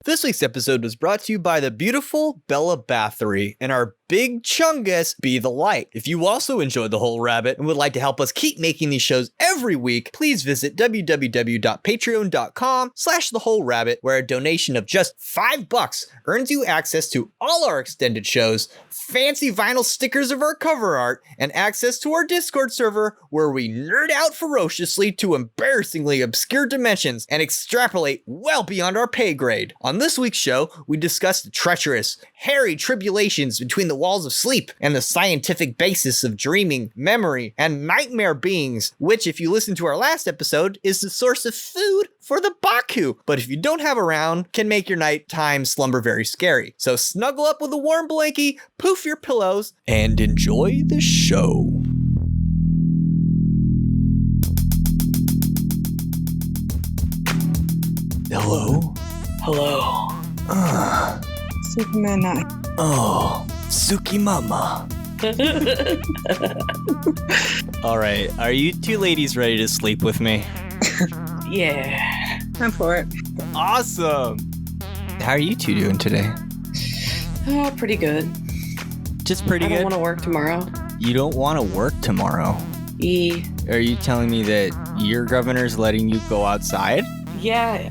This week's episode was brought to you by the beautiful Bella Bathory and our big chungus, Be the Light. If you also enjoyed The Whole Rabbit and would like to help us keep making these shows every week, please visit www.patreon.com/thewholerabbit, where a donation of just $5 earns you access to all our extended shows, fancy vinyl stickers of our cover art, and access to our Discord server where we nerd out ferociously to embarrassingly obscure dimensions and extrapolate well beyond our pay grade. On this week's show, we discuss the treacherous, hairy tribulations between the walls of sleep and the scientific basis of dreaming, memory, and nightmare beings, which, if you listen to our last episode, is the source of food for the Baku, but if you don't have around, can make your nighttime slumber very scary. So snuggle up with a warm blankie, poof your pillows, and enjoy the show. Hello? Hello. Superman. Oh, Suki Mama. All right, are you two ladies ready to sleep with me? Yeah. I'm for it. Awesome. How are you two doing today? Oh, pretty good. Just pretty I good? don't want to work tomorrow. You don't want to work tomorrow? Are you telling me that your governor's letting you go outside? Yeah,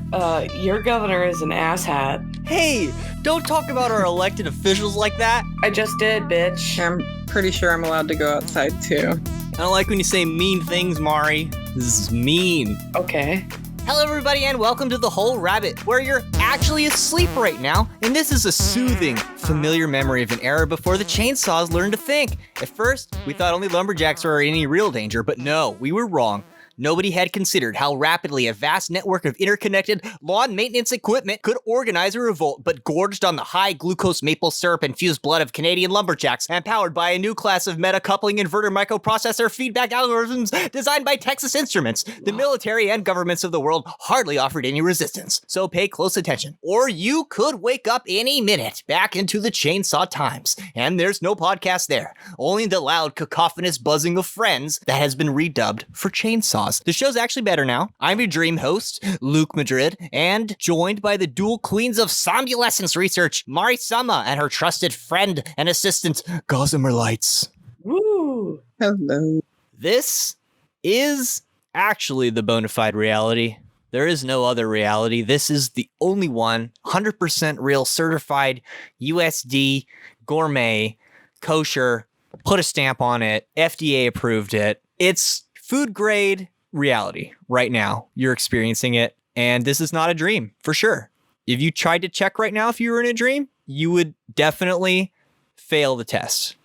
your governor is an asshat. Hey, don't talk about our elected officials like that. I just did, bitch. I'm pretty sure I'm allowed to go outside too. I don't like when you say mean things, Mari. This is mean. Okay. Hello, everybody, and welcome to The Whole Rabbit, where you're actually asleep right now, and this is a soothing, familiar memory of an era before the chainsaws learned to think. At first, we thought only lumberjacks were in any real danger, but no, we were wrong. Nobody had considered how rapidly a vast network of interconnected lawn maintenance equipment could organize a revolt, but gorged on the high glucose maple syrup infused blood of Canadian lumberjacks and powered by a new class of meta-coupling inverter microprocessor feedback algorithms designed by Texas Instruments. The military and governments of the world hardly offered any resistance, so pay close attention. Or you could wake up any minute back into the chainsaw times, and there's no podcast there, only the loud cacophonous buzzing of friends that has been redubbed for chainsaw. The show's actually better now. I'm your dream host, Luke Madrid, and joined by the dual queens of somnolescence research, Mari Sama and her trusted friend and assistant, GossamerLights. Woo! Hello. This is actually the bona fide reality. There is no other reality. This is the only one, 100% real, certified, USD, gourmet, kosher, put a stamp on it, FDA approved it. It's food grade reality right now. You're experiencing it, and this is not a dream for sure. If you tried to check right now if you were in a dream, you would definitely fail the test.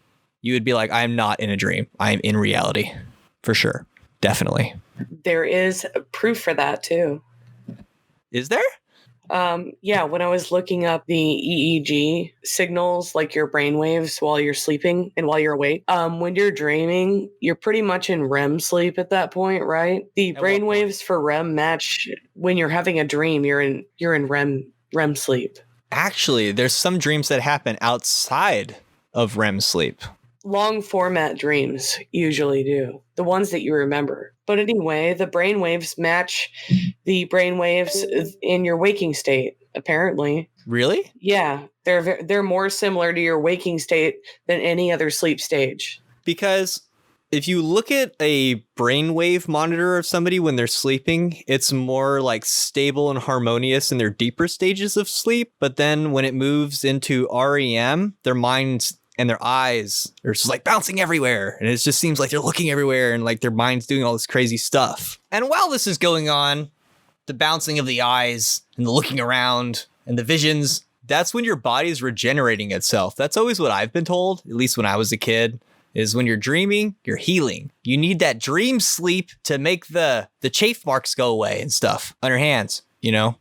You would be like, I'm not in a dream. I'm in reality for sure. Definitely. There is proof for that, too. Is there? Yeah, when I was looking up the EEG signals, like your brainwaves while you're sleeping and while you're awake, when you're dreaming, you're pretty much in REM sleep at that point, right? The brainwaves for REM match when you're having a dream. You're in REM sleep. Actually, there's some dreams that happen outside of REM sleep. Long format dreams usually do, the ones that you remember. But anyway, the brainwaves match the brainwaves in your waking state, apparently. Really? Yeah, they're more similar to your waking state than any other sleep stage. Because if you look at a brainwave monitor of somebody when they're sleeping, it's more like stable and harmonious in their deeper stages of sleep. But then when it moves into REM, their minds and their eyes are just like bouncing everywhere. And it just seems like they're looking everywhere and like their mind's doing all this crazy stuff. And while this is going on, the bouncing of the eyes and the looking around and the visions, that's when your body's regenerating itself. That's always what I've been told, at least when I was a kid, is when you're dreaming, you're healing. You need that dream sleep to make the chafe marks go away and stuff on your hands, you know?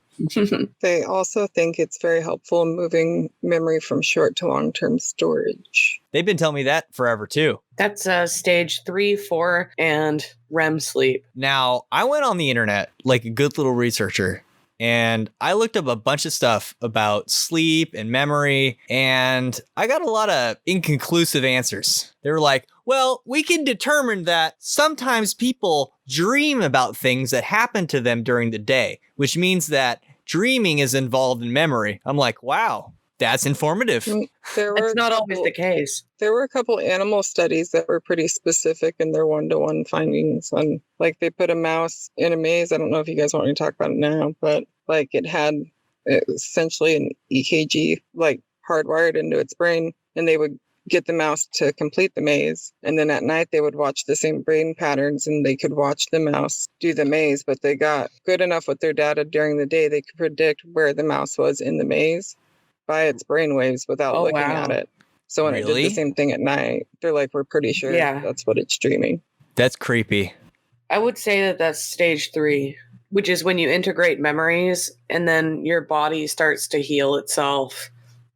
They also think it's very helpful in moving memory from short to long-term storage. They've been telling me that forever too. That's stage 3, 4, and REM sleep. Now, I went on the internet like a good little researcher, and I looked up a bunch of stuff about sleep and memory, and I got a lot of inconclusive answers. They were like, well, we can determine that sometimes people dream about things that happen to them during the day, which means that dreaming is involved in memory. I'm like, wow, that's informative. It's not always the case. There were a couple animal studies that were pretty specific in their one-to-one findings on, like, they put a mouse in a maze. I don't know if you guys want me to talk about it now, but like it had essentially an EKG like hardwired into its brain, and they would get the mouse to complete the maze, and then at night they would watch the same brain patterns and they could watch the mouse do the maze. But they got good enough with their data during the day, they could predict where the mouse was in the maze by its brainwaves without looking at it. So when it did the same thing at night, they're like, we're pretty sure that's what it's dreaming. That's creepy. I would say that that's stage 3, which is when you integrate memories and then your body starts to heal itself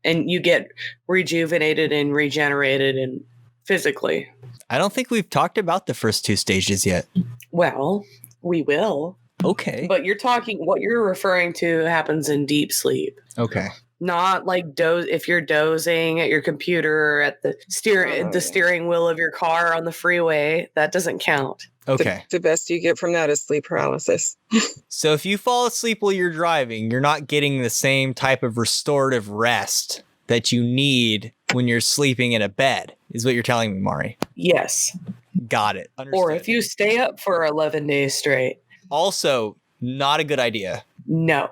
and you get rejuvenated and regenerated and physically. I don't think we've talked about the first 2 stages yet. Well, we will. Okay. But what you're referring to happens in deep sleep. Okay. Not like if you're dozing at your computer or at the steering wheel of your car on the freeway, that doesn't count. Okay. The best you get from that is sleep paralysis. So if you fall asleep while you're driving, you're not getting the same type of restorative rest that you need when you're sleeping in a bed, is what you're telling me, Mari. Yes. Got it. Understood. Or if you stay up for 11 days straight. Also, not a good idea. No.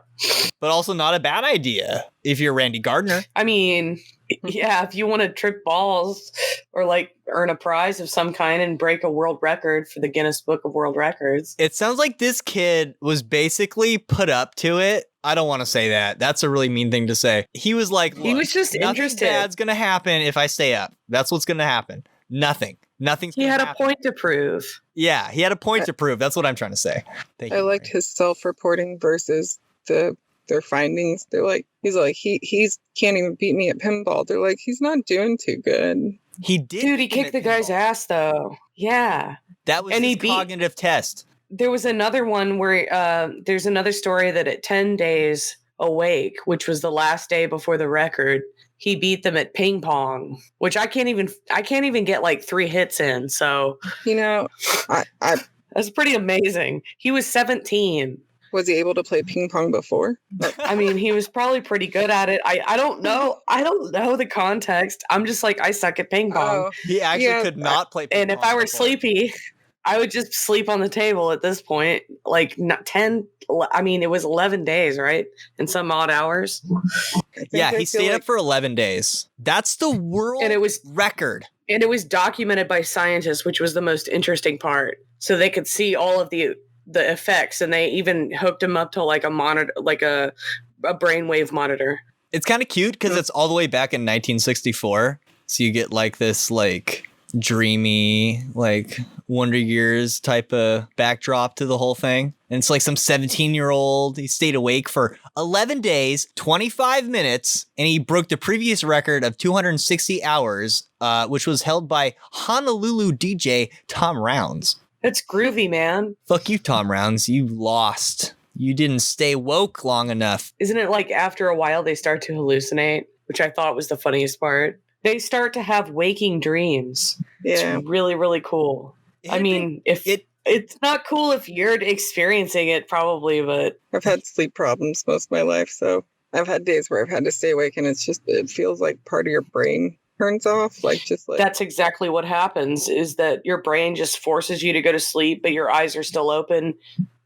But also not a bad idea if you're Randy Gardner. I mean, yeah, if you want to trip balls or like earn a prize of some kind and break a world record for the Guinness Book of World Records. It sounds like this kid was basically put up to it. I don't want to say that. That's a really mean thing to say. He was like, he was just interested. Nothing bad's going to happen if I stay up. That's what's going to happen. Nothing's he had a point to prove. Yeah, he had a point to prove. That's what I'm trying to say. I liked his self-reporting versus their findings. They're like, he's can't even beat me at pinball. They're like, he's not doing too good. He did. Dude, he kicked the guy's ass though. Yeah. That was his cognitive test. There was another one where there's another story that at 10 days awake, which was the last day before the record, he beat them at ping pong, which I can't even get like 3 hits in. So, that's pretty amazing. He was 17. Was he able to play ping pong before? I mean, he was probably pretty good at it. I don't know. I don't know the context. I'm just like, I suck at ping pong. He actually could not play ping pong. And if I were sleepy, I would just sleep on the table at this point. Like not 10. I mean, it was 11 days, right? And some odd hours. Yeah, he stayed up for 11 days. That's the world record. And it was documented by scientists, which was the most interesting part. So they could see all of the effects, and they even hooked him up to like a monitor, like a brainwave monitor. It's kind of cute because it's all the way back in 1964. So you get like this like dreamy, like Wonder Years type of backdrop to the whole thing. And it's like some 17-year-old. He stayed awake for 11 days, 25 minutes, and he broke the previous record of 260 hours, which was held by Honolulu DJ Tom Rounds. That's groovy, man. Fuck you, Tom Rounds. You lost. You didn't stay woke long enough. Isn't it like after a while they start to hallucinate, which I thought was the funniest part? They start to have waking dreams. Yeah. It's really, really cool. I mean, it's not cool if you're experiencing it, probably, but I've had sleep problems most of my life, so I've had days where I've had to stay awake, and it feels like part of your brain turns off, that's exactly what happens, is that your brain just forces you to go to sleep, but your eyes are still open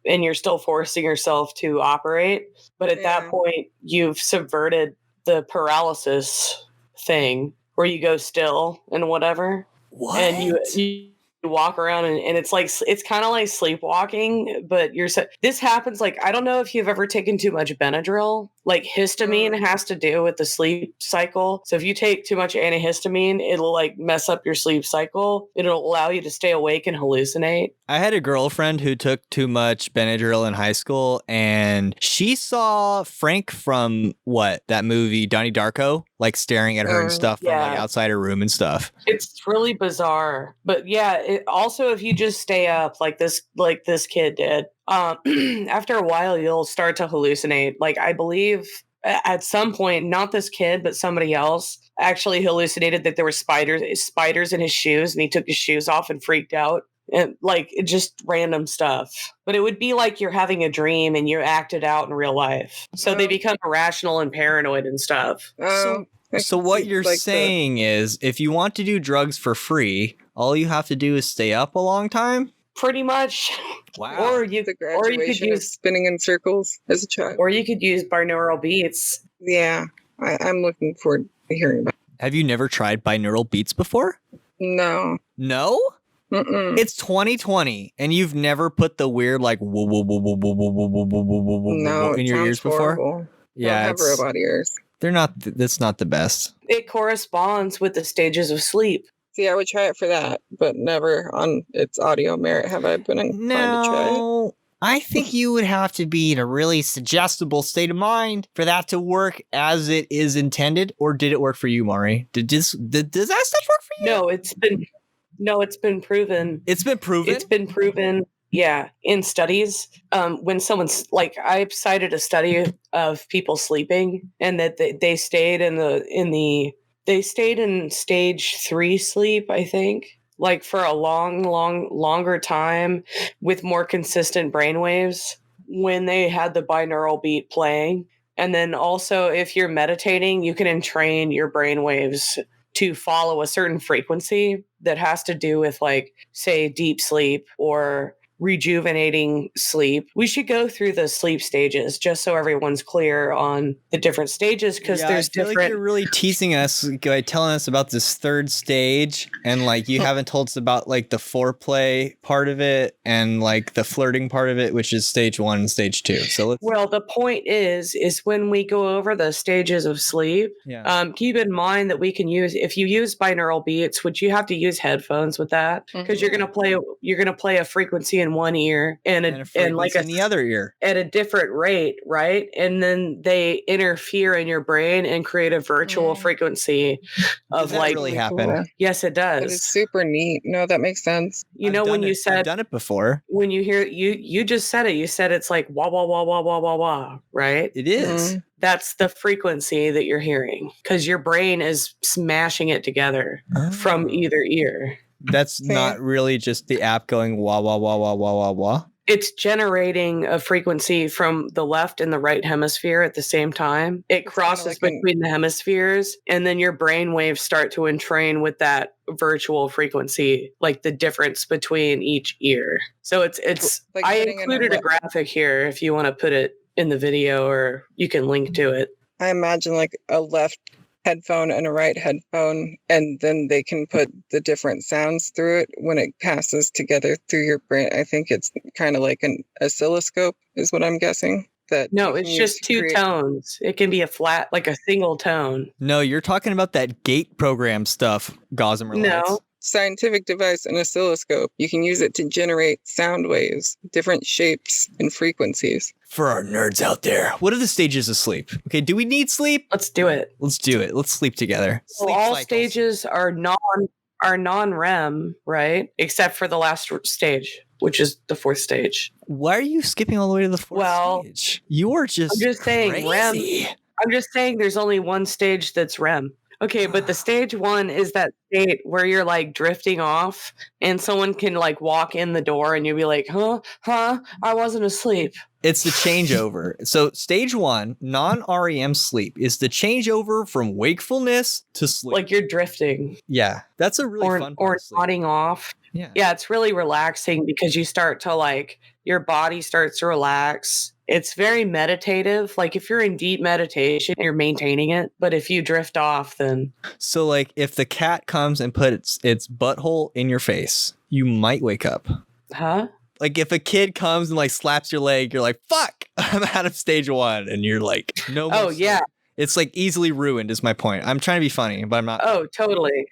and you're still forcing yourself to operate. But at that point, you've subverted the paralysis thing where you go still and whatever. What? And you walk around and it's like, it's kind of like sleepwalking, but this happens. Like, I don't know if you've ever taken too much Benadryl. Like, histamine has to do with the sleep cycle. So if you take too much antihistamine, it'll like mess up your sleep cycle. It'll allow you to stay awake and hallucinate. I had a girlfriend who took too much Benadryl in high school, and she saw Frank from that movie Donnie Darko, like staring at her and stuff from like outside her room and stuff. It's really bizarre. But yeah, also if you just stay up like this kid did, after a while you'll start to hallucinate. Like, I believe at some point, not this kid, but somebody else actually hallucinated that there were spiders in his shoes, and he took his shoes off and freaked out. And like just random stuff. But it would be like you're having a dream and you act it out in real life. So they become irrational and paranoid and stuff. So what you're saying is if you want to do drugs for free, all you have to do is stay up a long time? Pretty much. Wow. Or you the graduation of spinning in circles as a child. Or you could use binaural beats. Yeah, I'm looking forward to hearing about it. Have you never tried binaural beats before? No. No? Mm-mm. It's 2020 and you've never put the weird like whoa whoa whoa whoa whoa whoa whoa whoa whoa whoa No, in your ears before? Horrible. Yeah, I have robot ears. They're not. That's not the best. It corresponds with the stages of sleep. See, I would try it for that, but never on its audio merit have I been inclined to try it. I think you would have to be in a really suggestible state of mind for that to work as it is intended. Or did it work for you, Mari? Does that stuff work for you? No, it's been proven. It's been proven? It's been proven, yeah, in studies. When someone's like, I cited a study of people sleeping and that they stayed they stayed in stage 3 sleep, I think, like for a longer time with more consistent brainwaves when they had the binaural beat playing. And then also if you're meditating, you can entrain your brainwaves to follow a certain frequency that has to do with, like, say, deep sleep or rejuvenating sleep. We should go through the sleep stages just so everyone's clear on the different stages, because there's different. Like you're really teasing us by telling us about this third stage, and like you haven't told us about like the foreplay part of it and like the flirting part of it, which is stage 1 and stage 2. So well, the point is when we go over the stages of sleep, keep in mind that we can use, if you use binaural beats, which you have to use headphones with that, because you're gonna play a frequency in one ear and like in the other ear at a different rate, right? And then they interfere in your brain and create a virtual frequency of, does that like, really happen? Cool. Yes, it does. That is super neat. No, that makes sense. I've done it before. When you hear you just said it. You said it's like wah wah wah wah wah wah wah, right? It is. That's the frequency that you're hearing because your brain is smashing it together from either ear. That's not really just the app going wah, wah, wah, wah, wah, wah, wah. It's generating a frequency from the left and the right hemisphere at the same time. It crosses between the hemispheres, and then your brain waves start to entrain with that virtual frequency, like the difference between each ear. So it's like I included a graphic here if you want to put it in the video, or you can link to it. I imagine like a left headphone and a right headphone, and then they can put the different sounds through it when it passes together through your brain. I think it's kind of like an oscilloscope is what I'm guessing. No, it's just two tones. It can be a flat, like a single tone. No, you're talking about that gate program stuff, GossamerLights. No. Scientific device, an oscilloscope. You can use it to generate sound waves, different shapes and frequencies. For our nerds out there, what are the stages of sleep? Okay, do we need sleep? Let's do it. Let's do it. Let's sleep together. Well, all stages are non-REM, right? Except for the last stage, which is the 4th stage. Why are you skipping all the way to the 4th stage? You are just I'm just saying crazy. REM. I'm just saying there's only one stage that's REM. Okay, but the stage 1 is that state where you're like drifting off and someone can like walk in the door and you'll be like, huh, I wasn't asleep. It's the changeover. So stage 1, non-REM sleep, is the changeover from wakefulness to sleep. Like you're drifting. Yeah, that's a really fun part. Or nodding off. Yeah, it's really relaxing because you start to like, your body starts to relax. It's very meditative. Like if you're in deep meditation, you're maintaining it. But if you drift off, then... So like if the cat comes and puts its butthole in your face, you might wake up. Huh? Like if a kid comes and like slaps your leg, you're like, fuck, I'm out of stage 1. And you're like, no more sleep. Yeah. It's like easily ruined is my point. I'm trying to be funny, but I'm not. Oh, totally.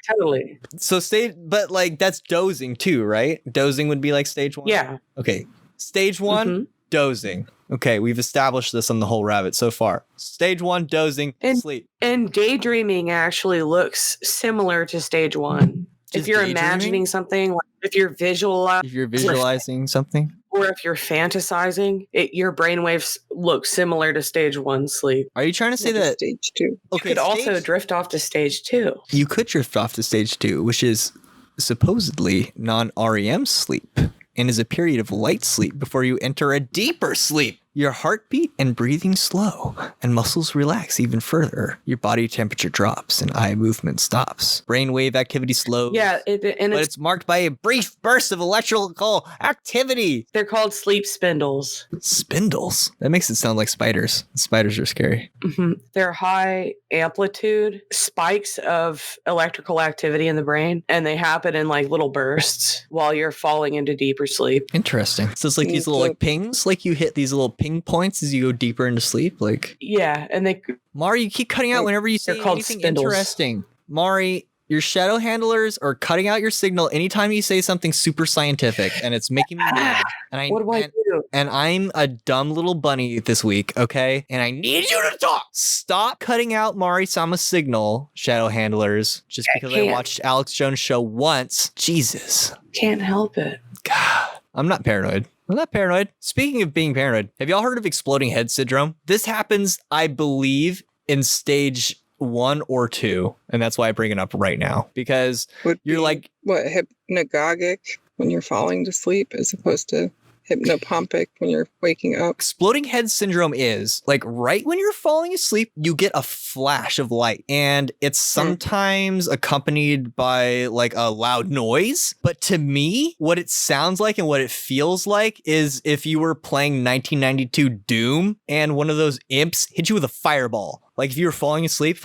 So but like that's dozing too, right? Dozing would be like stage 1? Yeah. Okay. Stage 1, dozing. Okay, we've established this on the whole rabbit so far. Stage 1, dozing, sleep. And daydreaming actually looks similar to stage 1. If you're imagining something, like if you're visualizing something, or if you're fantasizing, your brainwaves look similar to stage 1 sleep. Are you trying to say that stage 2? Okay, you could also drift off to stage 2. You could drift off to stage 2, which is supposedly non-REM sleep and is a period of light sleep before you enter a deeper sleep. Your heartbeat and breathing slow, and muscles relax even further. Your body temperature drops and eye movement stops. Brainwave activity slows. Yeah, but it's marked by a brief burst of electrical activity. They're called sleep spindles. Spindles? That makes it sound like spiders. Spiders are scary. Mm-hmm. They're high amplitude spikes of electrical activity in the brain, and they happen in like little bursts while you're falling into deeper sleep. Interesting. So it's like these little like pings, like you hit these little ping points as you go deeper into sleep. Like, yeah, and they Mari, you keep cutting out whenever you say anything spindles. Interesting. Mari, your shadow handlers are cutting out your signal anytime you say something super scientific, and it's making me mad. And what do I do? And I'm a dumb little bunny this week, okay? And I need you to talk. Stop cutting out Mari-sama's signal, shadow handlers, just because I watched Alex Jones' show once. Jesus. Can't help it. God, I'm not paranoid. I'm not paranoid. Speaking of being paranoid, have y'all heard of exploding head syndrome? This happens, I believe, in stage 1 or 2, and that's why I bring it up right now, because you're like... What, hypnagogic when you're falling to sleep as opposed to hypnopompic when you're waking up? Exploding head syndrome is, like, right when you're falling asleep, you get a flash of light, and it's sometimes accompanied by, like, a loud noise. But to me, what it sounds like and what it feels like is if you were playing 1992 Doom, and one of those imps hit you with a fireball. Like, if you were falling asleep,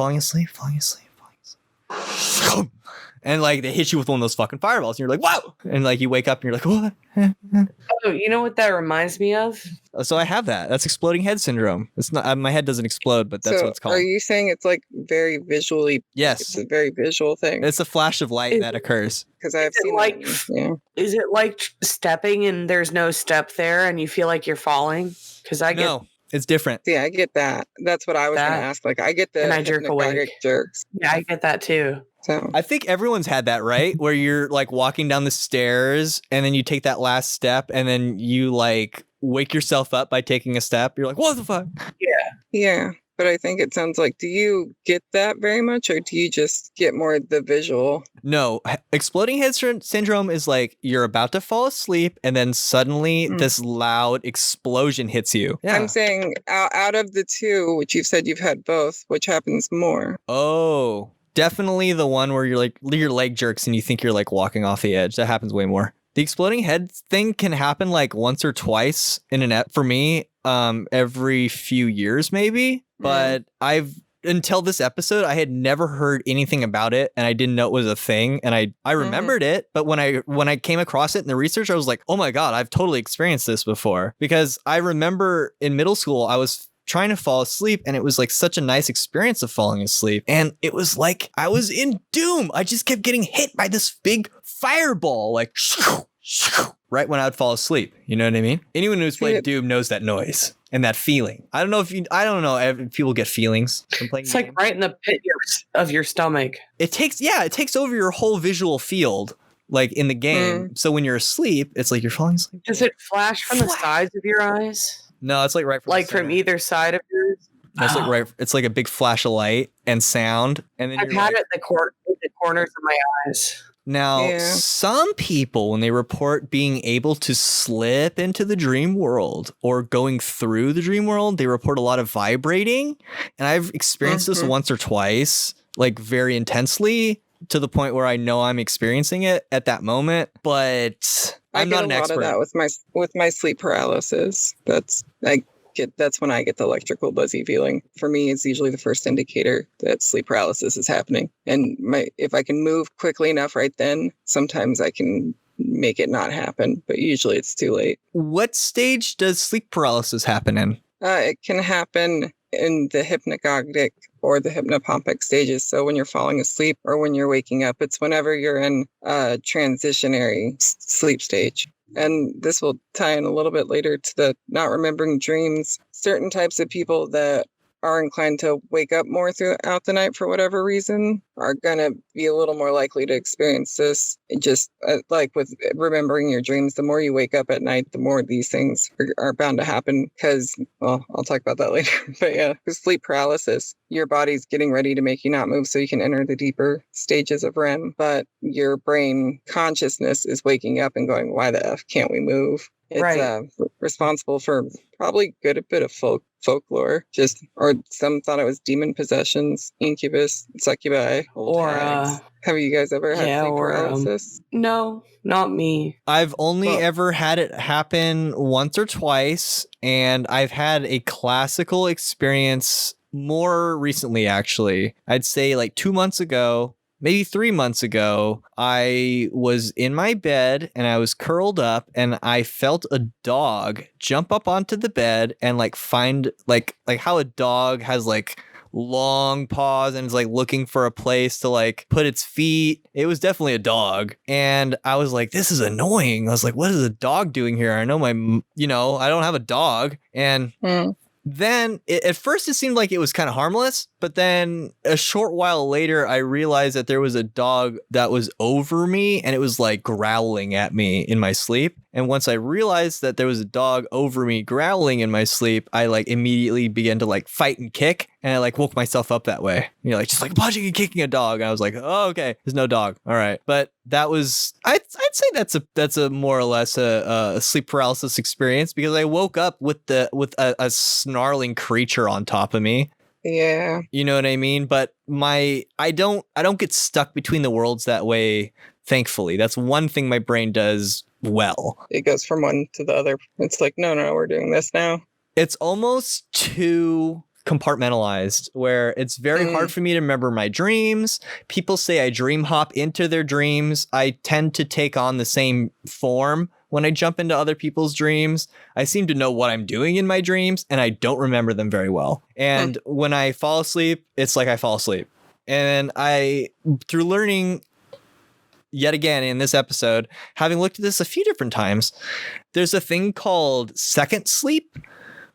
and like they hit you with one of those fucking fireballs, and you're like, "Whoa!" And like you wake up and you're like, "What?" Oh, you know what that reminds me of? So I have that. That's exploding head syndrome. It's not my head doesn't explode, but that's what it's called. Are you saying it's like very visually? Yes, it's a very visual thing. It's a flash of light that occurs. Because I've seen like, is it like stepping and there's no step there, and you feel like you're falling? Because I get. It's different. Yeah, I get that. That's what I was going to ask. Like, I get the and I jerk awake. Jerks. Yeah, I get that too. So I think everyone's had that, right? Where you're like walking down the stairs and then you take that last step and then you like wake yourself up by taking a step. You're like, what the fuck? Yeah. Yeah. But I think it sounds like, do you get that very much, or do you just get more the visual? No, exploding head syndrome is like you're about to fall asleep and then suddenly this loud explosion hits you. Yeah. I'm saying out of the two, which you've said you've had both, which happens more? Oh, definitely the one where you're like your leg jerks and you think you're like walking off the edge. That happens way more. The exploding head thing can happen like once or twice in for me, every few years maybe. But until this episode, I had never heard anything about it, and I didn't know it was a thing, and I remembered it, but when I came across it in the research, I was like, oh my God, I've totally experienced this before. Because I remember in middle school, I was trying to fall asleep, and it was like such a nice experience of falling asleep, and it was like I was in Doom. I just kept getting hit by this big fireball, like right when I'd fall asleep. You know what I mean? Anyone who's played Doom knows that noise and that feeling. I don't know if people get feelings from playing. It's like right in the pit of your stomach. It takes over your whole visual field, like in the game. So when you're asleep, it's like you're falling asleep. Does it flash from the sides of your eyes? No, it's like right from from either side of yours. It's like right. It's like a big flash of light and sound, and then I've had it in the corners of my eyes. Now, some people, when they report being able to slip into the dream world or going through the dream world, they report a lot of vibrating. And I've experienced this once or twice, like very intensely, to the point where I know I'm experiencing it at that moment. But I'm not an expert. I get a lot of that with my sleep paralysis. That's when I get the electrical buzzy feeling. For me, it's usually the first indicator that sleep paralysis is happening. And if I can move quickly enough right then, sometimes I can make it not happen, but usually it's too late. What stage does sleep paralysis happen in? It can happen in the hypnagogic or the hypnopompic stages. So when you're falling asleep or when you're waking up, it's whenever you're in a transitionary sleep stage. And this will tie in a little bit later to the not remembering dreams. Certain types of people that are inclined to wake up more throughout the night for whatever reason are going to be a little more likely to experience this. It just like with remembering your dreams, the more you wake up at night, the more these things are bound to happen because, well, I'll talk about that later. But yeah, with sleep paralysis, your body's getting ready to make you not move so you can enter the deeper stages of REM, but your brain consciousness is waking up and going, why the F can't we move? It's responsible for probably a good bit of folklore, or some thought it was demon possessions, incubus, succubi, old hags. Have you guys ever had sleep paralysis? No, not me. I've only ever had it happen once or twice, and I've had a classical experience more recently, actually. I'd say like 2 months ago. Maybe 3 months ago, I was in my bed and I was curled up and I felt a dog jump up onto the bed and like find like how a dog has like long paws and is like looking for a place to like put its feet. It was definitely a dog. And I was like, this is annoying. I was like, what is a dog doing here? I know I don't have a dog. And then at first it seemed like it was kind of harmless, but then a short while later, I realized that there was a dog that was over me and it was like growling at me in my sleep. And once I realized that there was a dog over me growling in my sleep, I like immediately began to like fight and kick. And I like woke myself up that way. Like just like punching and kicking a dog. And I was like, oh, okay, there's no dog. All right. But that was, I'd say that's a more or less a sleep paralysis experience because I woke up with a snarling creature on top of me. Yeah. You know what I mean? But I don't get stuck between the worlds that way. Thankfully, that's one thing my brain does well. It goes from one to the other. It's like, no, we're doing this now. It's almost too compartmentalized where it's very hard for me to remember my dreams. People say I dream hop into their dreams. I tend to take on the same form when I jump into other people's dreams. I seem to know what I'm doing in my dreams and I don't remember them very well. And when I fall asleep, it's like I fall asleep. And through learning yet again in this episode, having looked at this a few different times, there's a thing called second sleep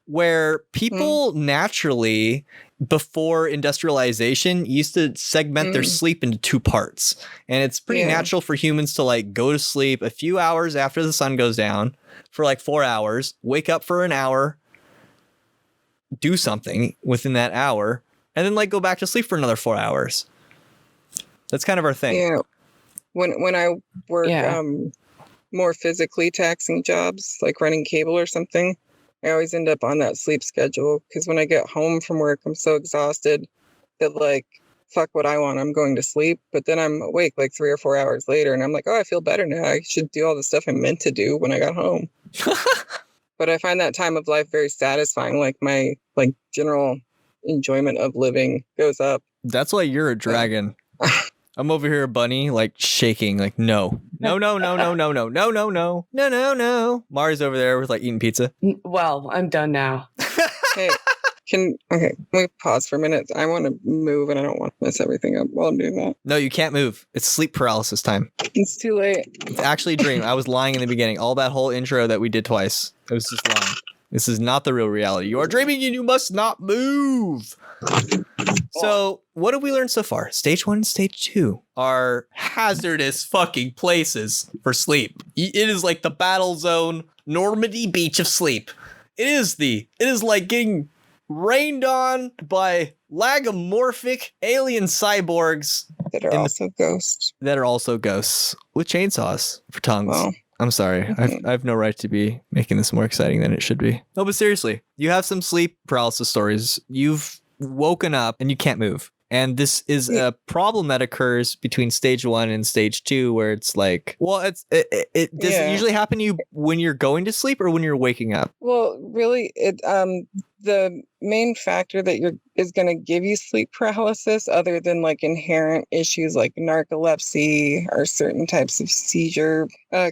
where people naturally, before industrialization, used to segment their sleep into two parts. And it's pretty natural for humans to like go to sleep a few hours after the sun goes down for like 4 hours, wake up for an hour, do something within that hour, and then like go back to sleep for another 4 hours. That's kind of our thing. Yeah. When I work more physically taxing jobs, like running cable or something, I always end up on that sleep schedule because when I get home from work, I'm so exhausted that like, fuck what I want, I'm going to sleep. But then I'm awake like 3 or 4 hours later and I'm like, oh, I feel better now. I should do all the stuff I meant to do when I got home. But I find that time of life very satisfying. Like my like general enjoyment of living goes up. That's why you're a dragon. I'm over here, a bunny, like shaking, like no. Mari's over there with like eating pizza. Well, I'm done now. Hey, let me pause for a minute. I want to move and I don't want to mess everything up while I'm doing that. No, you can't move. It's sleep paralysis time. It's too late. It's actually a dream. I was lying in the beginning. All that whole intro that we did twice. It was just lying. This is not the real reality. You are dreaming and you must not move. So what have we learned so far? Stage 1 and stage 2 are hazardous fucking places for sleep. It is like the battle zone, Normandy beach of sleep. It is like getting rained on by lagomorphic alien cyborgs that are also ghosts. That are also ghosts with chainsaws for tongues. Well, I'm sorry. I have no right to be making this more exciting than it should be. No, but seriously, you have some sleep paralysis stories. You've woken up and you can't move. And this is a problem that occurs between stage 1 and stage 2 where it's like, well, does it usually happen to you when you're going to sleep or when you're waking up? Well, really, the main factor that is going to give you sleep paralysis, other than like inherent issues like narcolepsy or certain types of seizure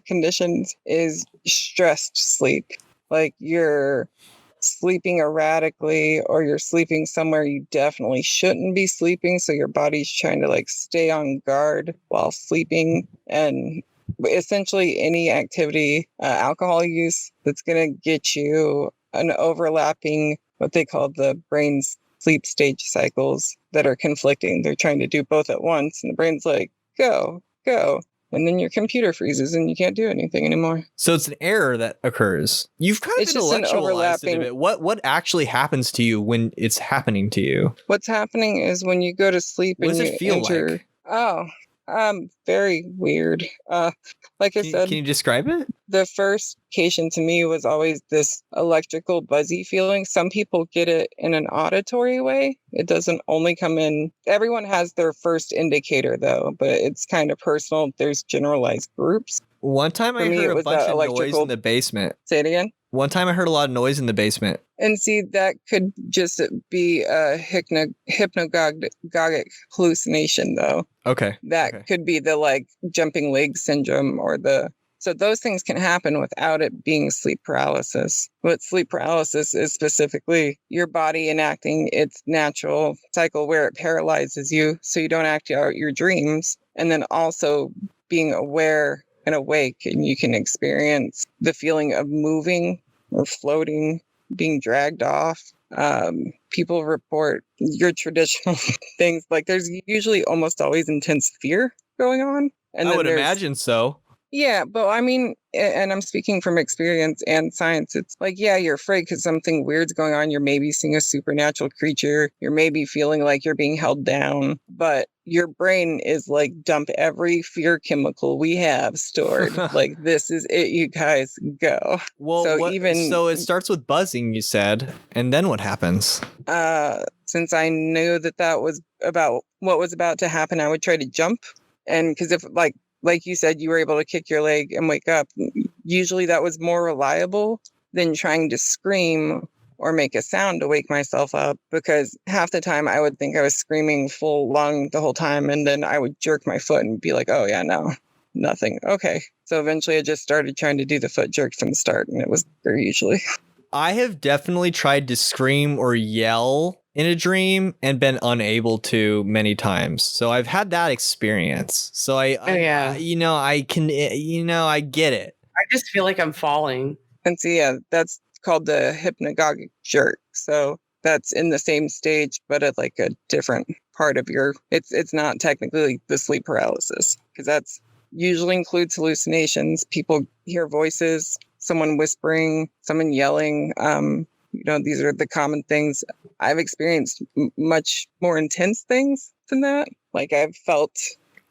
conditions, is stressed sleep. Like you're sleeping erratically or you're sleeping somewhere you definitely shouldn't be sleeping, so your body's trying to like stay on guard while sleeping. And essentially any activity, alcohol use, that's going to get you an overlapping, what they call the brain's sleep stage cycles that are conflicting. They're trying to do both at once, and the brain's like, go, go. And then your computer freezes and you can't do anything anymore. So it's an error that occurs. You've kind of It's just an intellectualized it a overlapping- bit. What actually happens to you when it's happening to you? What's happening is when you go to sleep What and does you it feel enter... like? Oh, very weird. Like I said, Can you describe it? the first indication to me was always this electrical buzzy feeling. Some people get it in an auditory way. It doesn't only come in. Everyone has their first indicator though, but it's kind of personal. There's generalized groups. One time I For me, heard it a was bunch that of noise electrical- in the basement. Say it again. One time I heard a lot of noise in the basement. And see, that could just be a hypnagogic hallucination though. Okay. That Okay. could be the like jumping leg syndrome or so those things can happen without it being sleep paralysis. What sleep paralysis is specifically your body enacting its natural cycle where it paralyzes you so you don't act out your dreams, and then also being aware and awake, and you can experience the feeling of moving or floating, being dragged off. People report your traditional things, like there's usually almost always intense fear going on. And I then would there's- imagine so. Yeah, but I mean, and I'm speaking from experience and science. It's like, yeah, you're afraid because something weird's going on. You're maybe seeing a supernatural creature. You're maybe feeling like you're being held down, but your brain is like, dump every fear chemical we have stored. Like, this is it, you guys, go. Well, So so it starts with buzzing, you said, and then what happens? Since I knew that was about what was about to happen, I would try to jump. And because if like you said, you were able to kick your leg and wake up. Usually that was more reliable than trying to scream or make a sound to wake myself up, because half the time I would think I was screaming full lung the whole time, and then I would jerk my foot and be like, oh yeah, no, nothing. Okay. So eventually I just started trying to do the foot jerk from the start, and it was there usually. I have definitely tried to scream or yell in a dream and been unable to many times. So I've had that experience. So I I get it. I just feel like I'm falling. And so, yeah, that's called the hypnagogic jerk. So that's in the same stage, but at like a different part of it's not technically the sleep paralysis, because that's usually includes hallucinations. People hear voices, someone whispering, someone yelling. These are the common things. I've experienced much more intense things than that. Like I've felt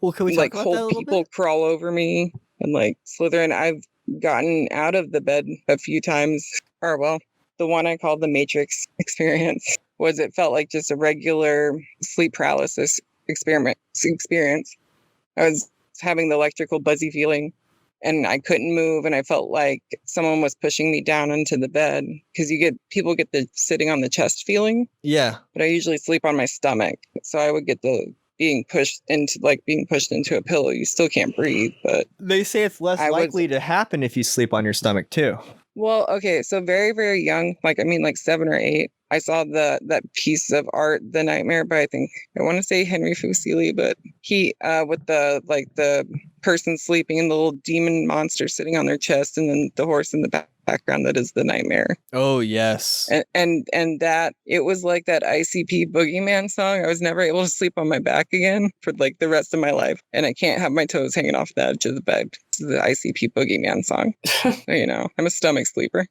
Well, can we like talk about that a whole little people bit? crawl over me and like slither. And I've gotten out of the bed a few times. Or well, the one I called the Matrix experience was it felt like just a regular sleep paralysis experience. I was having the electrical buzzy feeling, and I couldn't move, and I felt like someone was pushing me down into the bed, because people get the sitting on the chest feeling, Yeah. but I usually sleep on my stomach, so I would get the being pushed into a pillow. You still can't breathe, but They say it's less I was- likely to happen if you sleep on your stomach too. well, okay, so very, very young, like 7 or 8, I saw that piece of art, The Nightmare, by I want to say Henry Fuseli, but he with the person sleeping and the little demon monster sitting on their chest, and then the horse in the background that is the nightmare. Oh yes. And that it was like that ICP Boogeyman song. I was never able to sleep on my back again for like the rest of my life, and I can't have my toes hanging off the edge of the bed. This is the ICP Boogeyman song. I'm a stomach sleeper.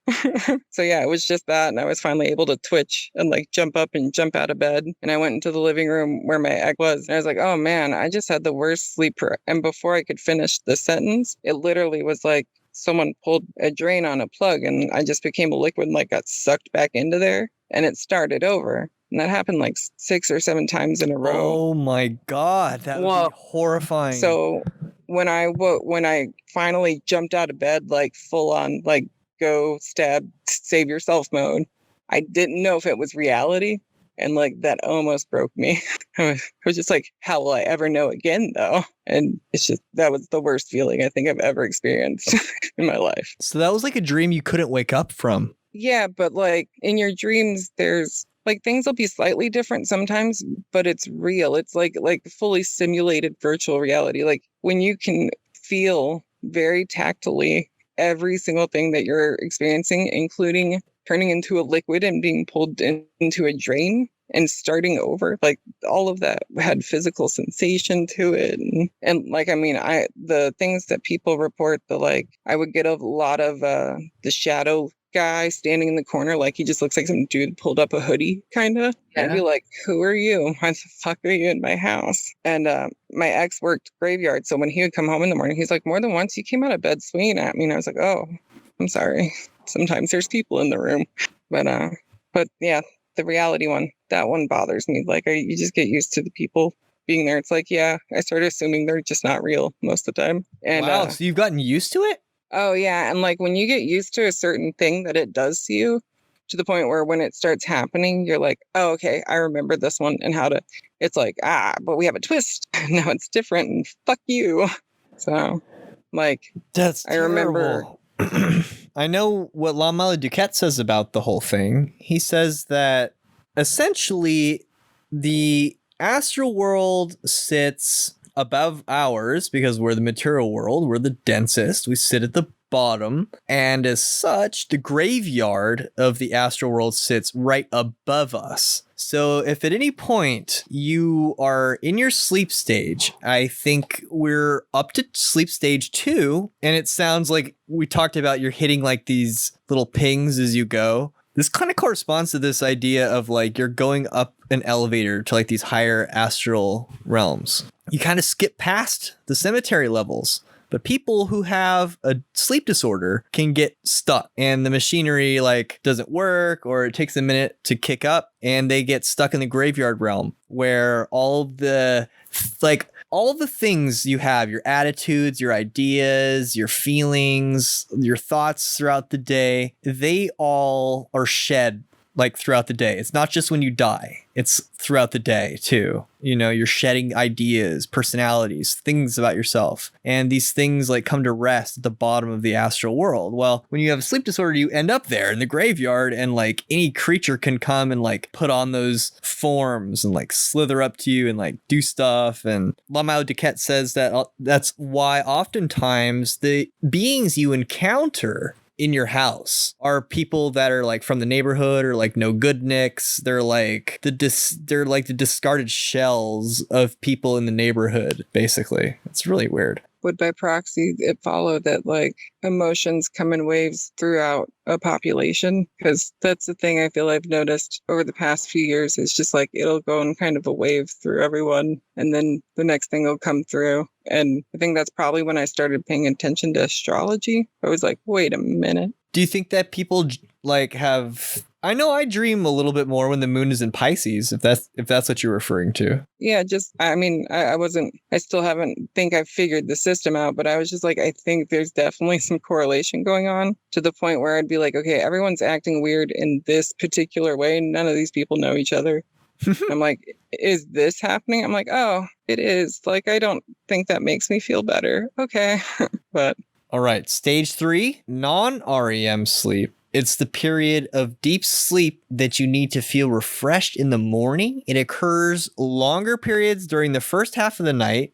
So yeah, it was just that, and I was finally able to twitch and like jump up and jump out of bed, and I went into the living room where my ex was, and I was like, oh man, I just had the worst sleep. And before I could finish the sentence, it literally was like someone pulled a drain on a plug, and I just became a liquid and like got sucked back into there, and it started over. And that happened like 6 or 7 times in a row. Oh my god, that would Whoa. be horrifying. So when I finally jumped out of bed, like full on, like go stab, save yourself mode, I didn't know if it was reality. And like that almost broke me. I was just like, how will I ever know again though? And that was the worst feeling I think I've ever experienced in my life. So that was like a dream you couldn't wake up from. Yeah, but like in your dreams, there's like things will be slightly different sometimes, but it's real. It's like fully simulated virtual reality. Like when you can feel very tactily every single thing that you're experiencing, including turning into a liquid and being pulled into a drain, and starting over. Like all of that had physical sensation to it. And like, I mean, the things that people report, I would get a lot of the shadow guy standing in the corner, like he just looks like some dude pulled up a hoodie, kind of. Yeah. I'd be like, who are you? Why the fuck are you in my house? And my ex worked graveyard, so when he would come home in the morning, he's like, more than once you came out of bed swinging at me, and I was like, oh, I'm sorry. Sometimes there's people in the room, but yeah, the reality one, that one bothers me. Like, you just get used to the people being there. It's like, yeah, I started assuming they're just not real most of the time. And wow, so you've gotten used to it? Oh, yeah. And like when you get used to a certain thing that it does to you, to the point where when it starts happening, you're like, oh, okay, I remember this one and how to, it's like, but we have a twist. Now it's different and fuck you. So like, that's I remember. I know what Lamela Duquette says about the whole thing. He says that essentially the astral world sits above ours because we're the material world, we're the densest, we sit at the bottom, and as such, the graveyard of the astral world sits right above us. So if at any point you are in your sleep stage, I think we're up to sleep stage 2, and it sounds like we talked about you're hitting like these little pings as you go. This kind of corresponds to this idea of like you're going up an elevator to like these higher astral realms. You kind of skip past the cemetery levels, but people who have a sleep disorder can get stuck and the machinery like doesn't work, or it takes a minute to kick up and they get stuck in the graveyard realm where all the things you have, your attitudes, your ideas, your feelings, your thoughts throughout the day, they all are shed like throughout the day. It's not just when you die, it's throughout the day too. You know, you're shedding ideas, personalities, things about yourself. And these things like come to rest at the bottom of the astral world. Well, when you have a sleep disorder, you end up there in the graveyard, and like any creature can come and like put on those forms and like slither up to you and like do stuff. And Lamau Duquette says that that's why oftentimes the beings you encounter in your house are people that are like from the neighborhood or like no good nicks. They're like the discarded shells of people in the neighborhood, basically. It's really weird. Would by proxy it follow that like emotions come in waves throughout a population? Because that's the thing I feel I've noticed over the past few years is just like it'll go in kind of a wave through everyone, and then the next thing will come through. And I think that's probably when I started paying attention to astrology. I was like, wait a minute. Do you think that people like have... I know I dream a little bit more when the moon is in Pisces, if that's what you're referring to. Yeah, just, I mean, I still haven't think I've figured the system out, but I was just like, I think there's definitely some correlation going on to the point where I'd be like, okay, everyone's acting weird in this particular way. None of these people know each other. I'm like, is this happening? I'm like, oh, it is. Like, I don't think that makes me feel better. Okay. But. All right. Stage 3, non-REM sleep. It's the period of deep sleep that you need to feel refreshed in the morning. It occurs longer periods during the first half of the night.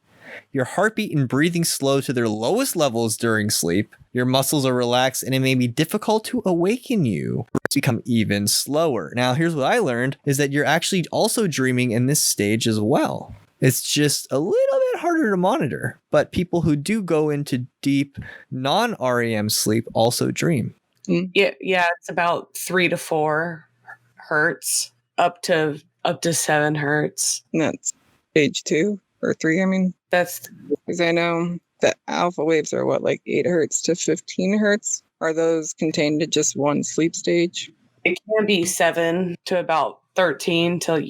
Your heartbeat and breathing slow to their lowest levels during sleep. Your muscles are relaxed, and it may be difficult to awaken you. It's become even slower. Now, here's what I learned is that you're actually also dreaming in this stage as well. It's just a little bit harder to monitor, but people who do go into deep non-REM sleep also dream. Yeah, it's about 3 to 4 hertz, up to 7 hertz. And that's stage 2 or 3. I mean, that's because I know that alpha waves are what, like 8 hertz to 15 hertz. Are those contained to just one sleep stage? It can be 7 to about 13 till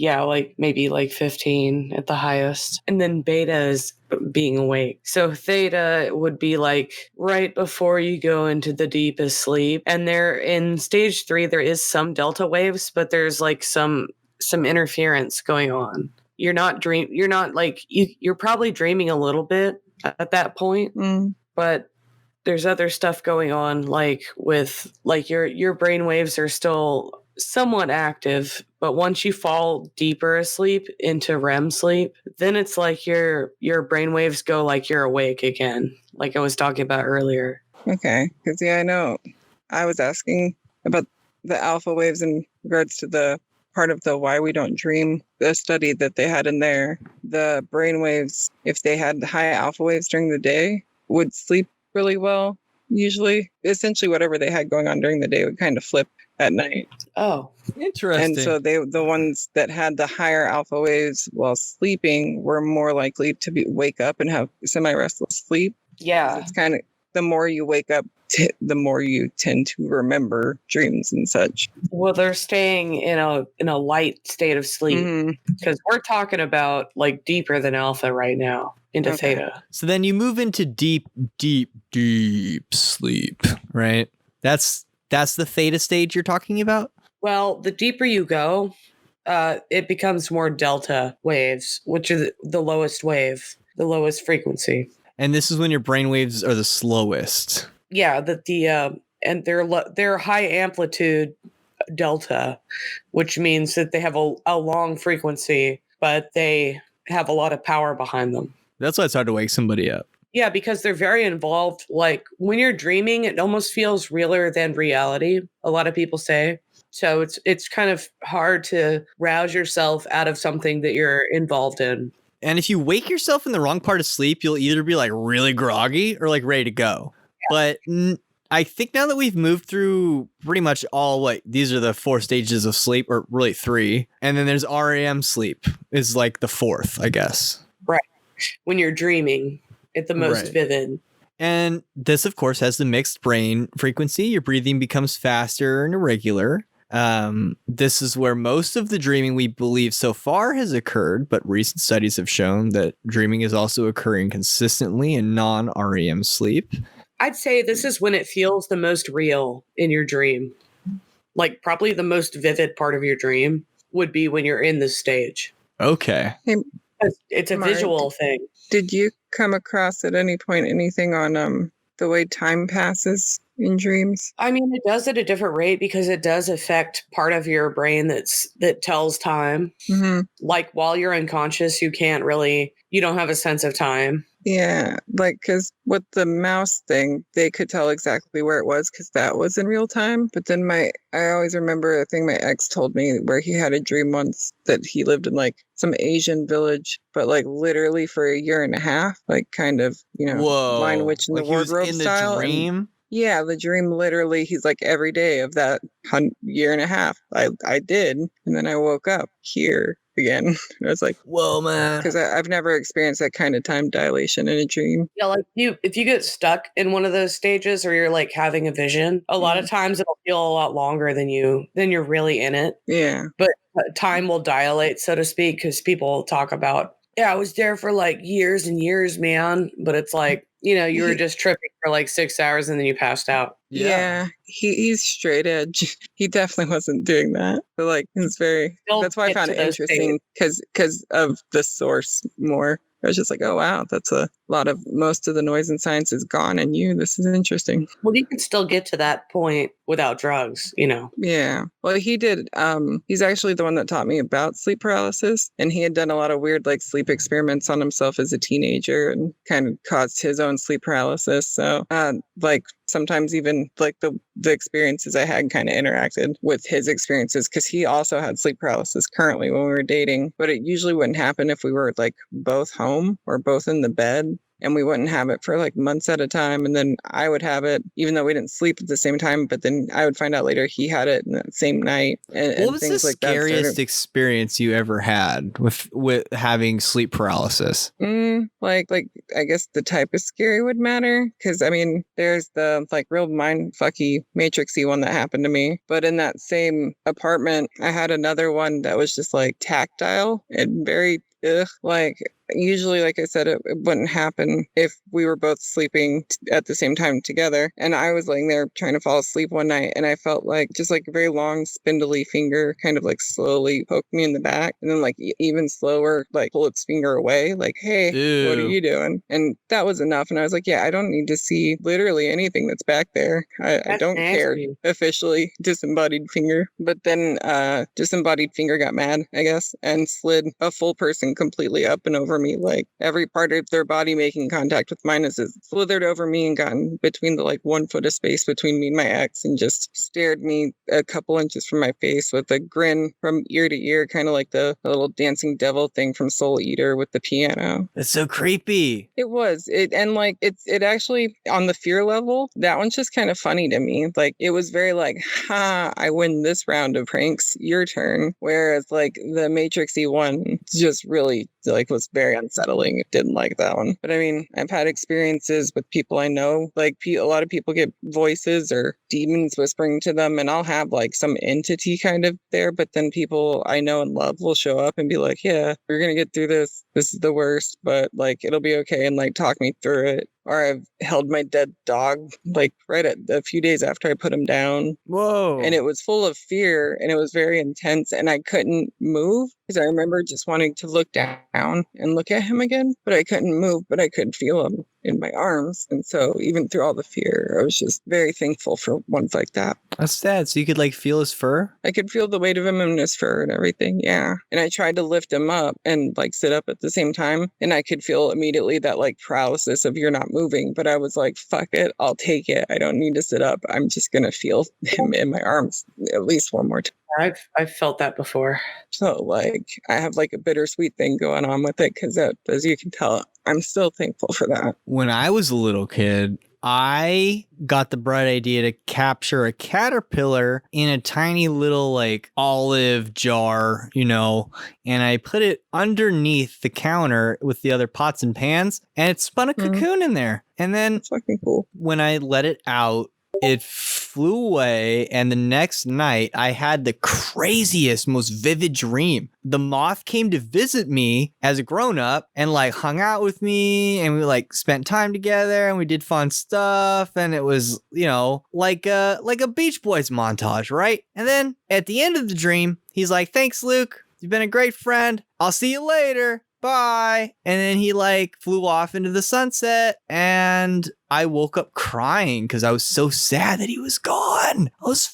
maybe 15 at the highest. And then beta is being awake. So theta would be like right before you go into the deepest sleep. And there in stage 3 there is some delta waves, but there's like some interference going on. You're probably dreaming a little bit at that point. But there's other stuff going on, like with like your brain waves are still somewhat active, but once you fall deeper asleep into REM sleep, then it's like your brain waves go like you're awake again, like I was talking about earlier. Okay, because I know I was asking about the alpha waves in regards to the part of the Why We Don't Dream, the study that they had in there, the brainwaves, if they had high alpha waves during the day, would sleep really well. Usually, essentially whatever they had going on during the day would kind of flip at night. Oh, Interesting. And so the ones that had the higher alpha waves while sleeping were more likely to wake up and have semi-restless sleep. yeah. It's kind of, the more you wake up, the more you tend to remember dreams and such. Well, they're staying in a light state of sleep because we're talking about like deeper than alpha right now into theta. So then you move into deep sleep, right? That's the theta stage you're talking about? Well, the deeper you go, it becomes more delta waves, which are the lowest wave, the lowest frequency. And this is when your brain waves are the slowest. Yeah, and they're high amplitude delta, which means that they have a long frequency, but they have a lot of power behind them. That's why it's hard to wake somebody up. Yeah, because they're very involved. Like when you're dreaming, it almost feels realer than reality. A lot of people say. So it's kind of hard to rouse yourself out of something that you're involved in. And if you wake yourself in the wrong part of sleep, you'll either be like really groggy or like ready to go. Yeah. But I think now that we've moved through pretty much these are the 4 stages of sleep, or really 3. And then there's REM sleep is like the 4th, I guess. Right. When you're dreaming at the most vivid. And this, of course, has the mixed brain frequency. Your breathing becomes faster and irregular. This is where most of the dreaming we believe so far has occurred, but recent studies have shown that dreaming is also occurring consistently in non-REM sleep. I'd say this is when it feels the most real in your dream. Like probably the most vivid part of your dream would be when you're in this stage. Okay. Hey, it's a visual thing. Did you come across at any point anything on the way time passes in dreams? I mean, it does at a different rate because it does affect part of your brain that tells time. Mm-hmm. Like while you're unconscious, you don't have a sense of time. Yeah, like because with the mouse thing, they could tell exactly where it was because that was in real time. But then I always remember a thing my ex told me where he had a dream once that he lived in like some Asian village, but like literally for a year and a half, like kind of, Lion Witch in the Wardrobe style. Dream? Yeah, the dream literally, he's like every day of that year and a half, I did. And then I woke up here again. And I was like, whoa, man. Because I've never experienced that kind of time dilation in a dream. Yeah, like if you get stuck in one of those stages or you're like having a vision, a lot of times it'll feel a lot longer than you're really in it. Yeah. But time will dilate, so to speak, because people talk about, I was there for like years and years, man. But it's like, you were just tripping for like 6 hours and then you passed out. Yeah. He's straight edge. He definitely wasn't doing that. But like, it's that's why I found it interesting because of the source more. I was just like, oh, wow, that's a lot of most of the noise and science is gone in you. This is interesting. Well, you can still get to that point without drugs, Yeah. Well, he did. He's actually the one that taught me about sleep paralysis. And he had done a lot of weird like sleep experiments on himself as a teenager and kind of caused his own sleep paralysis. So like sometimes even like the experiences I had kind of interacted with his experiences because he also had sleep paralysis currently when we were dating. But it usually wouldn't happen if we were like both home or both in the bed. And we wouldn't have it for like months at a time. And then I would have it, even though we didn't sleep at the same time. But then I would find out later he had it in that same night. What was the scariest experience you ever had with having sleep paralysis? Like I guess the type of scary would matter. Because I mean, there's the like real mind fucky matrixy one that happened to me. But in that same apartment, I had another one that was just like tactile and very like usually, like I said, it wouldn't happen if we were both sleeping at the same time together. And I was laying there trying to fall asleep one night and I felt like just like a very long spindly finger kind of like slowly poke me in the back and then like even slower like pull its finger away like, hey, Ew. What are you doing? And that was enough. And I was like, yeah, I don't need to see literally anything that's back there. I don't care. Officially disembodied finger. But then disembodied finger got mad, I guess, and slid a full person completely up and over over me, like every part of their body making contact with mine as it slithered over me and gotten between the like 1 foot of space between me and my ex and just stared me a couple inches from my face with a grin from ear to ear, kind of like the little dancing devil thing from Soul Eater with the piano. That's so creepy. It was. It actually, on the fear level, that one's just kind of funny to me. Like, it was very like, ha, I win this round of pranks, your turn. Whereas like the Matrixy one just really like was very unsettling. Didn't like that one. But I mean, I've had experiences with people I know, like a lot of people get voices or demons whispering to them, and I'll have like some entity kind of there, but then people I know and love will show up and be like, yeah, we're gonna get through this. This is the worst, but like it'll be okay, and like talk me through it. Or I've held my dead dog like right at a few days after I put him down. Whoa. And it was full of fear and it was very intense, and I couldn't move because I remember just wanting to look down and look at him again, but I couldn't move, but I could feel him in my arms. And so even through all the fear, I was just very thankful for ones like that. That's sad. So you could like feel his fur? I could feel the weight of him in his fur and everything. Yeah. And I tried to lift him up and like sit up at the same time. And I could feel immediately that like paralysis of you're not moving. But I was like, fuck it. I'll take it. I don't need to sit up. I'm just going to feel him in my arms at least one more time. I've felt that before. So like I have like a bittersweet thing going on with it because as you can tell, I'm still thankful for that. When I was a little kid, I got the bright idea to capture a caterpillar in a tiny little like olive jar, and I put it underneath the counter with the other pots and pans, and it spun a cocoon in there. And then That's fucking cool. When I let it out, it flew away, and the next night I had the craziest, most vivid dream. The moth came to visit me as a grown-up and like hung out with me, and we like spent time together and we did fun stuff, and it was, like a Beach Boys montage, right? And then at the end of the dream, he's like, "Thanks, Luke. You've been a great friend. I'll see you later. Bye." And then he like flew off into the sunset, and I woke up crying because I was so sad that he was gone. I was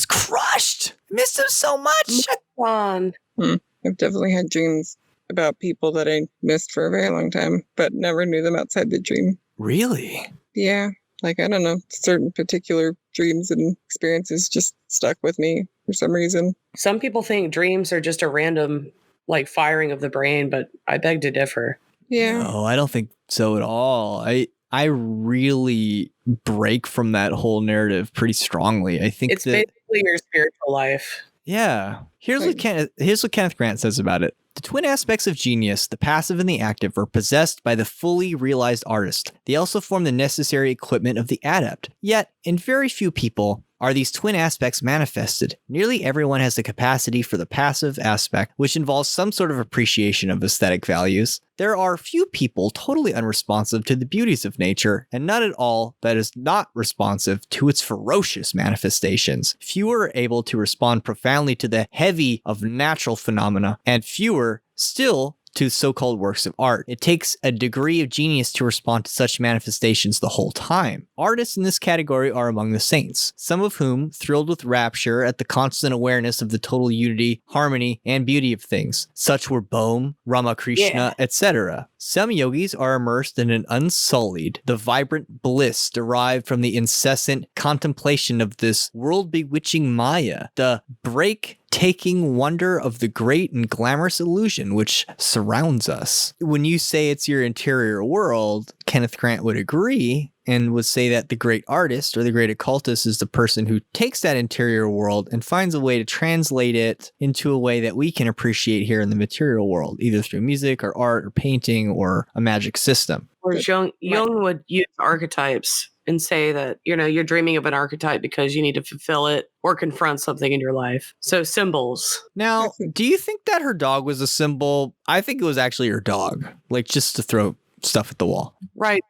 crushed. I missed him so much. I've definitely had dreams about people that I missed for a very long time, but never knew them outside the dream. Really? Yeah. Like, I don't know, certain particular dreams and experiences just stuck with me for some reason. Some people think dreams are just a random like firing of the brain, but I beg to differ. Yeah. No, I don't think so at all. I really break from that whole narrative pretty strongly. I think it's basically your spiritual life. Yeah. Here's what Kenneth Grant says about it. The twin aspects of genius, the passive and the active, are possessed by the fully realized artist. They also form the necessary equipment of the adept. Yet, in very few people are these twin aspects manifested. Nearly everyone has the capacity for the passive aspect, which involves some sort of appreciation of aesthetic values. There are few people totally unresponsive to the beauties of nature, and none at all that is not responsive to its ferocious manifestations. Fewer are able to respond profoundly to the heavy of natural phenomena, and fewer still to so-called works of art. It takes a degree of genius to respond to such manifestations the whole time. Artists in this category are among the saints, some of whom thrilled with rapture at the constant awareness of the total unity, harmony, and beauty of things. Such were Bohm, Ramakrishna, etc. Some yogis are immersed in an unsullied, the vibrant bliss derived from the incessant contemplation of this world-bewitching Maya, the break-taking wonder of the great and glamorous illusion which surrounds us. When you say it's your interior world, Kenneth Grant would agree and would say that the great artist or the great occultist is the person who takes that interior world and finds a way to translate it into a way that we can appreciate here in the material world, either through music or art or painting or a magic system. Or Jung would use archetypes and say that, you're dreaming of an archetype because you need to fulfill it or confront something in your life. So symbols. Now, do you think that her dog was a symbol? I think it was actually her dog, like just to throw stuff at the wall. Right.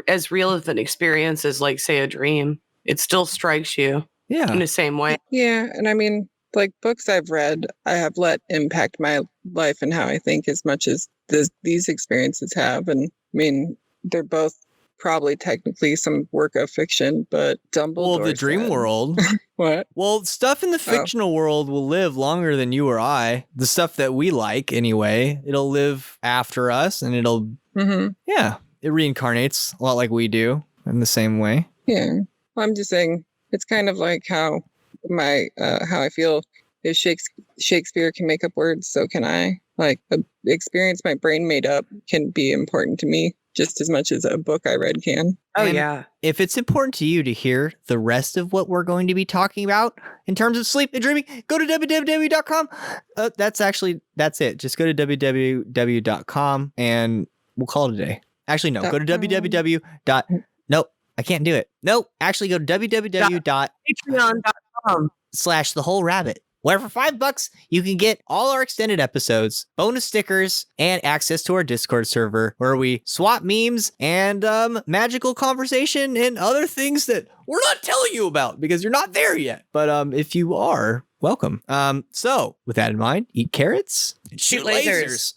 As real of an experience as, like, say, a dream. It still strikes you in the same way. Yeah. And I mean, like books I've read, I have let impact my life and how I think as much as these experiences have. And I mean, they're both probably technically some work of fiction, but Dumbledore the dream said- world. What? Well, stuff in the fictional world will live longer than you or I. The stuff that we like, anyway, it'll live after us, and it'll, it reincarnates a lot like we do in the same way. Yeah. Well, I'm just saying, it's kind of like how how I feel if Shakespeare can make up words, so can I. Like, the experience my brain made up can be important to me just as much as a book I read can. Oh, And yeah. if it's important to you to hear the rest of what we're going to be talking about in terms of sleep and dreaming, go to www.com. That's it. Just go to www.com and we'll call it a day. Actually, no. Go to www. Nope, I can't do it. Nope. Actually, go to Patreon.com/thewholerabbit. where for $5 you can get all our extended episodes, bonus stickers, and access to our Discord server where we swap memes and magical conversation and other things that we're not telling you about because you're not there yet. But if you are, welcome. So with that in mind, eat carrots and shoot lasers.